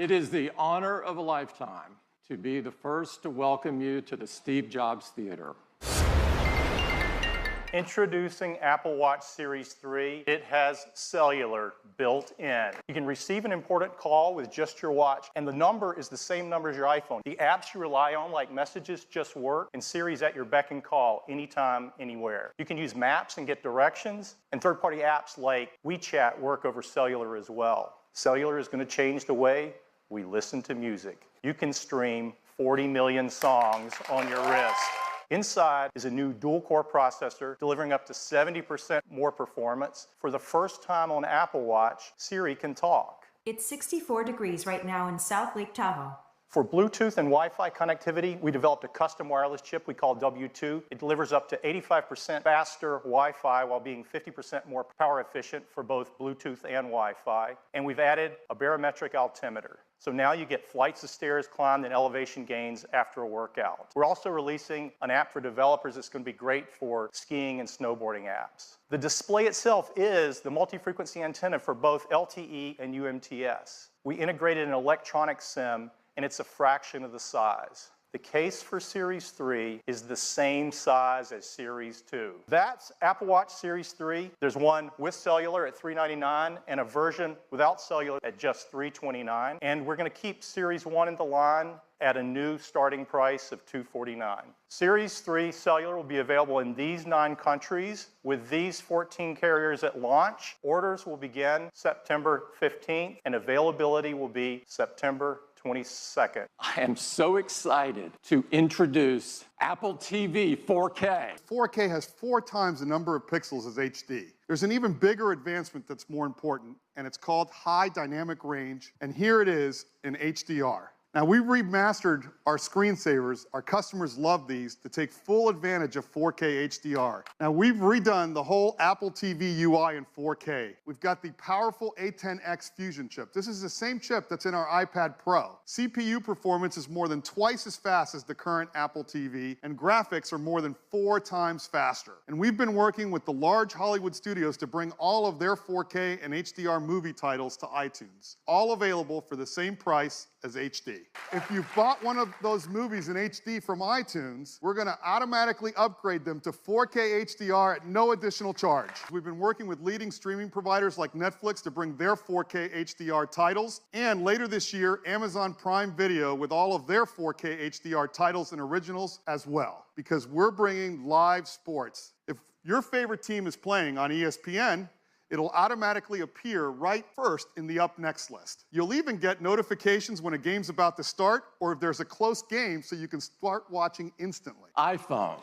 It is the honor of a lifetime to be the first to welcome you to the Steve Jobs Theater. Introducing Apple Watch Series 3. It has cellular built in. You can receive an important call with just your watch, and the number is the same number as your iPhone. The apps you rely on, like Messages, just work, and Siri's at your beck and call anytime, anywhere. You can use maps and get directions, and third-party apps like WeChat work over cellular as well. Cellular is going to change the way we listen to music. You can stream 40 million songs on your wrist. Inside is a new dual-core processor delivering up to 70% more performance. For the first time on Apple Watch, Siri can talk. It's 64 degrees right now in South Lake Tahoe. For Bluetooth and Wi-Fi connectivity, we developed a custom wireless chip we call W2. It delivers up to 85% faster Wi-Fi while being 50% more power efficient for both Bluetooth and Wi-Fi. And we've added a barometric altimeter. So now you get flights of stairs climbed and elevation gains after a workout. We're also releasing an app for developers that's going to be great for skiing and snowboarding apps. The display itself is the multi-frequency antenna for both LTE and UMTS. We integrated an electronic SIM, and it's a fraction of the size. The case for Series 3 is the same size as Series 2. That's Apple Watch Series 3. There's one with cellular at $399 and a version without cellular at just $329. And we're going to keep Series 1 in the line at a new starting price of $249. Series 3 cellular will be available in these 9 countries with these 14 carriers at launch. Orders will begin September 15th and availability will be September 22nd. I am so excited to introduce Apple TV 4K. 4K has 4 times the number of pixels as HD. There's an even bigger advancement that's more important, and it's called high dynamic range, and here it is in HDR. Now, we remastered our screensavers. Our customers love these to take full advantage of 4K HDR. Now, we've redone the whole Apple TV UI in 4K. We've got the powerful A10X Fusion chip. This is the same chip that's in our iPad Pro. CPU performance is more than twice as fast as the current Apple TV, and graphics are more than 4 times faster. And we've been working with the large Hollywood studios to bring all of their 4K and HDR movie titles to iTunes, all available for the same price as HD. If you bought one of those movies in HD from iTunes, we're going to automatically upgrade them to 4K HDR at no additional charge. We've been working with leading streaming providers like Netflix to bring their 4K HDR titles, and later this year, Amazon Prime Video with all of their 4K HDR titles and originals as well, because we're bringing live sports. If your favorite team is playing on ESPN, it'll automatically appear right first in the Up Next list. You'll even get notifications when a game's about to start or if there's a close game so you can start watching instantly. iPhone.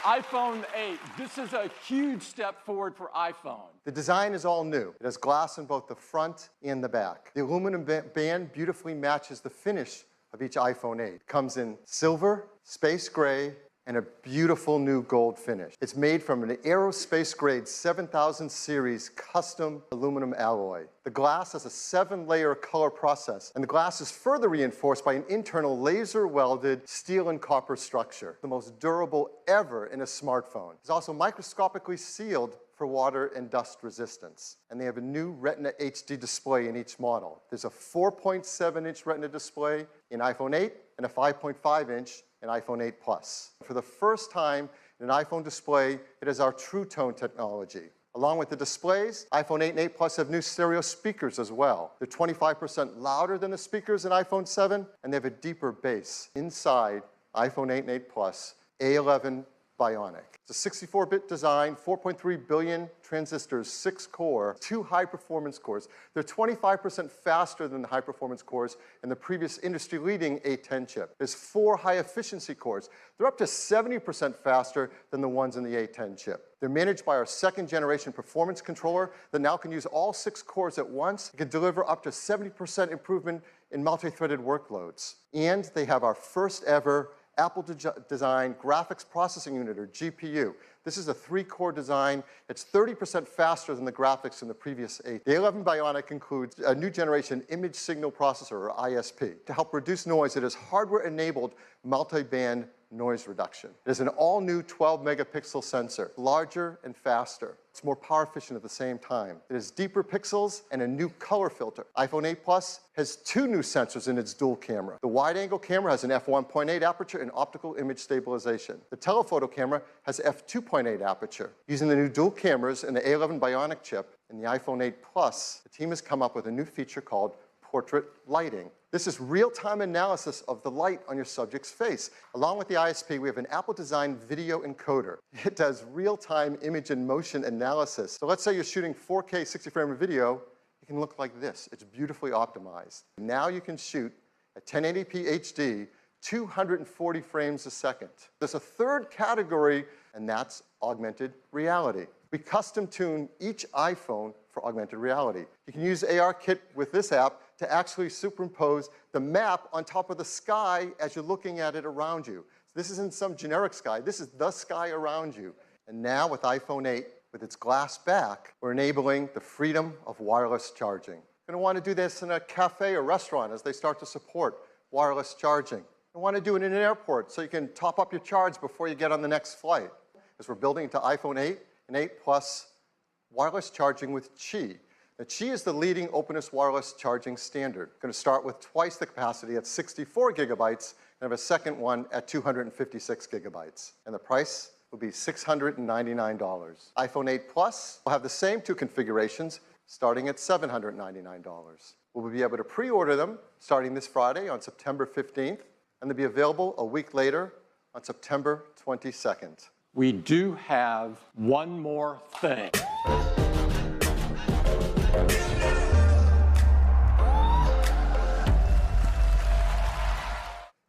iPhone 8. This is a huge step forward for iPhone. The design is all new. It has glass in both the front and the back. The aluminum band beautifully matches the finish of each iPhone 8. It comes in silver, space gray, and a beautiful new gold finish. It's made from an aerospace-grade 7000 series custom aluminum alloy. The glass has a 7-layer color process, and the glass is further reinforced by an internal laser-welded steel and copper structure, the most durable ever in a smartphone. It's also microscopically sealed for water and dust resistance. And they have a new Retina HD display in each model. There's a 4.7-inch Retina display in iPhone 8 and a 5.5-inch in iPhone 8 Plus. For the first time in an iPhone display, it is our True Tone technology. Along with the displays, iPhone 8 and 8 Plus have new stereo speakers as well. They're 25% louder than the speakers in iPhone 7, and they have a deeper bass. Inside iPhone 8 and 8 Plus, A11 Bionic. It's a 64-bit design, 4.3 billion transistors, 6 core, 2 high-performance cores. They're 25% faster than the high-performance cores in the previous industry-leading A10 chip. There's 4 high-efficiency cores. They're up to 70% faster than the ones in the A10 chip. They're managed by our second-generation performance controller that now can use all 6 cores at once. It can deliver up to 70% improvement in multi-threaded workloads. And they have our first-ever Apple design graphics processing unit, or GPU. This is a 3-core design. It's 30% faster than the graphics in the previous 8. The A11 Bionic includes a new generation image signal processor, or ISP. To help reduce noise, it has hardware-enabled multi-band noise reduction. It is an all-new 12-megapixel sensor, larger and faster. It's more power efficient at the same time. It has deeper pixels and a new color filter. iPhone 8 Plus has 2 new sensors in its dual camera. The wide-angle camera has an f1.8 aperture and optical image stabilization. The telephoto camera has f2.8 aperture. Using the new dual cameras and the A11 Bionic chip in the iPhone 8 Plus, the team has come up with a new feature called portrait lighting. This is real-time analysis of the light on your subject's face. Along with the ISP, we have an Apple-designed video encoder. It does real-time image and motion analysis. So let's say you're shooting 4K 60-frame video, it can look like this. It's beautifully optimized. Now you can shoot at 1080p HD, 240 frames a second. There's a third category, and that's augmented reality. We custom tune each iPhone for augmented reality. You can use ARKit with this app to actually superimpose the map on top of the sky as you're looking at it around you. So this isn't some generic sky. This is the sky around you. And now with iPhone 8, with its glass back, we're enabling the freedom of wireless charging. You're going to want to do this in a cafe or restaurant as they start to support wireless charging. You want to do it in an airport so you can top up your charge before you get on the next flight. As we're building into iPhone 8 and 8 Plus wireless charging with Qi. Now, Qi is the leading openness wireless charging standard. Going to start with twice the capacity at 64 gigabytes and have a second one at 256 gigabytes. And the price will be $699. iPhone 8 Plus will have the same 2 configurations starting at $799. We'll be able to pre-order them starting this Friday on September 15th, and they'll be available a week later on September 22nd. We do have one more thing.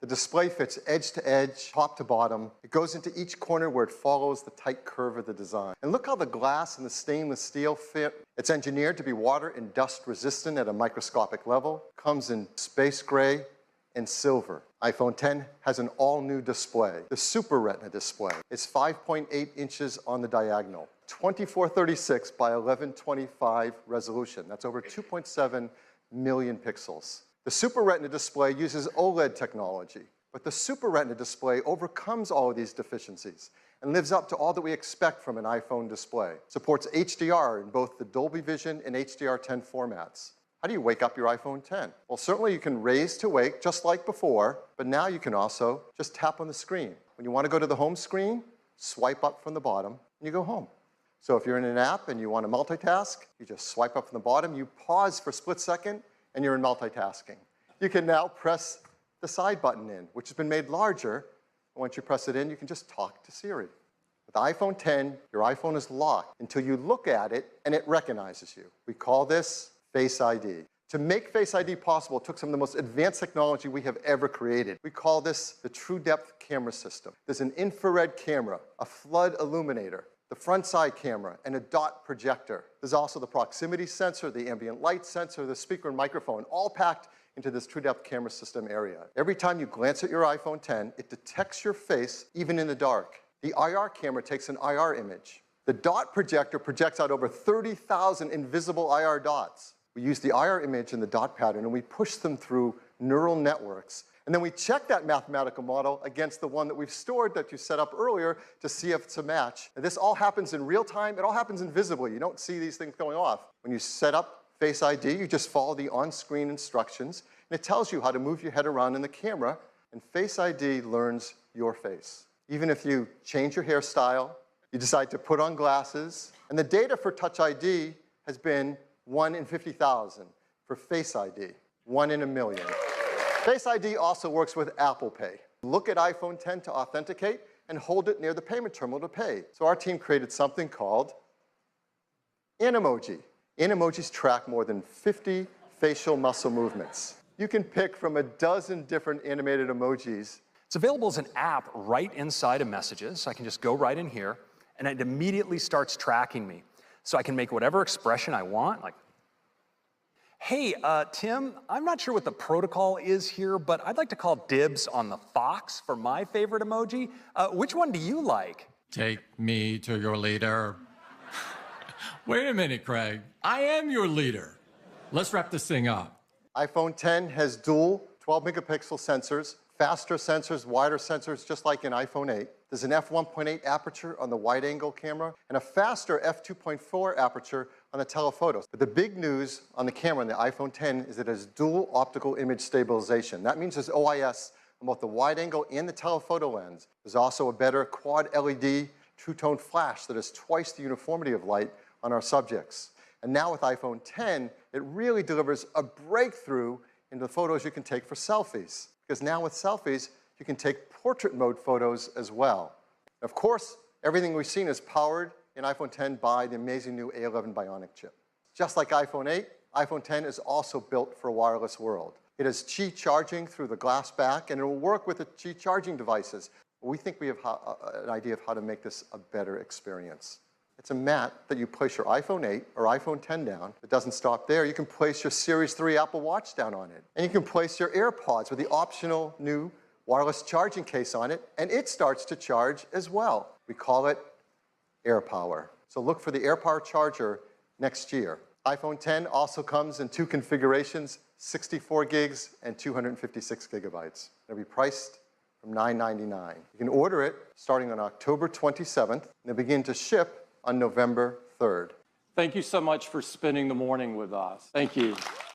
The display fits edge to edge, top to bottom. It goes into each corner where it follows the tight curve of the design. And look how the glass and the stainless steel fit. It's engineered to be water and dust resistant at a microscopic level. Comes in space gray and silver. iPhone X has an all-new display, the Super Retina display. It's 5.8 inches on the diagonal, 2436 by 1125 resolution. That's over 2.7 million pixels. The Super Retina display uses OLED technology, but the Super Retina display overcomes all of these deficiencies and lives up to all that we expect from an iPhone display. Supports HDR in both the Dolby Vision and HDR10 formats. How do you wake up your iPhone X? Well, certainly you can raise to wake just like before, but now you can also just tap on the screen. When you want to go to the home screen, swipe up from the bottom and you go home. So if you're in an app and you want to multitask, you just swipe up from the bottom, you pause for a split second, and you're in multitasking. You can now press the side button in, which has been made larger. Once you press it in, you can just talk to Siri. With iPhone X, your iPhone is locked until you look at it and it recognizes you. We call this Face ID. To make Face ID possible, it took some of the most advanced technology we have ever created. We call this the True Depth Camera System. There's an infrared camera, a flood illuminator, the front side camera, and a dot projector. There's also the proximity sensor, the ambient light sensor, the speaker and microphone, all packed into this True Depth Camera System area. Every time you glance at your iPhone X, it detects your face, even in the dark. The IR camera takes an IR image. The dot projector projects out over 30,000 invisible IR dots. We use the IR image and the dot pattern, and we push them through neural networks. And then we check that mathematical model against the one that we've stored that you set up earlier to see if it's a match. And this all happens in real time. It all happens invisibly. You don't see these things going off. When you set up Face ID, you just follow the on-screen instructions, and it tells you how to move your head around in the camera, and Face ID learns your face. Even if you change your hairstyle, you decide to put on glasses, and the data for Touch ID has been 1 in 50,000. For Face ID, 1 in a million. Face ID also works with Apple Pay. Look at iPhone X to authenticate and hold it near the payment terminal to pay. So our team created something called Animoji. Animojis track more than 50 facial muscle movements. You can pick from a dozen different animated emojis. It's available as an app right inside of Messages. I can just go right in here, and it immediately starts tracking me. So I can make whatever expression I want, like, hey, Tim, I'm not sure what the protocol is here, but I'd like to call dibs on the fox for my favorite emoji. Which one do you like? Take me to your leader. Wait a minute, Craig. I am your leader. Let's wrap this thing up. iPhone X has dual 12-megapixel sensors, faster sensors, wider sensors, just like in iPhone 8. There's an f1.8 aperture on the wide-angle camera and a faster f2.4 aperture on the telephoto. But the big news on the camera on the iPhone 10 is it has dual optical image stabilization. That means there's OIS on both the wide-angle and the telephoto lens. There's also a better quad LED two-tone flash that has twice the uniformity of light on our subjects. And now with iPhone 10, it really delivers a breakthrough in the photos you can take for selfies. Because now with selfies, you can take portrait mode photos as well. Of course, everything we've seen is powered in iPhone 10 by the amazing new A11 Bionic chip. Just like iPhone 8, iPhone 10 is also built for a wireless world. It has Qi charging through the glass back, and it will work with the Qi charging devices. We think we have an idea of how to make this a better experience. It's a mat that you place your iPhone 8 or iPhone 10 down. It doesn't stop there. You can place your Series 3 Apple Watch down on it. And you can place your AirPods with the optional new wireless charging case on it, and it starts to charge as well. We call it AirPower. So look for the AirPower charger next year. iPhone 10 also comes in two configurations, 64 gigs and 256 gigabytes. It'll be priced from $9.99. You can order it starting on October 27th, and they'll begin to ship on November 3rd. Thank you so much for spending the morning with us. Thank you.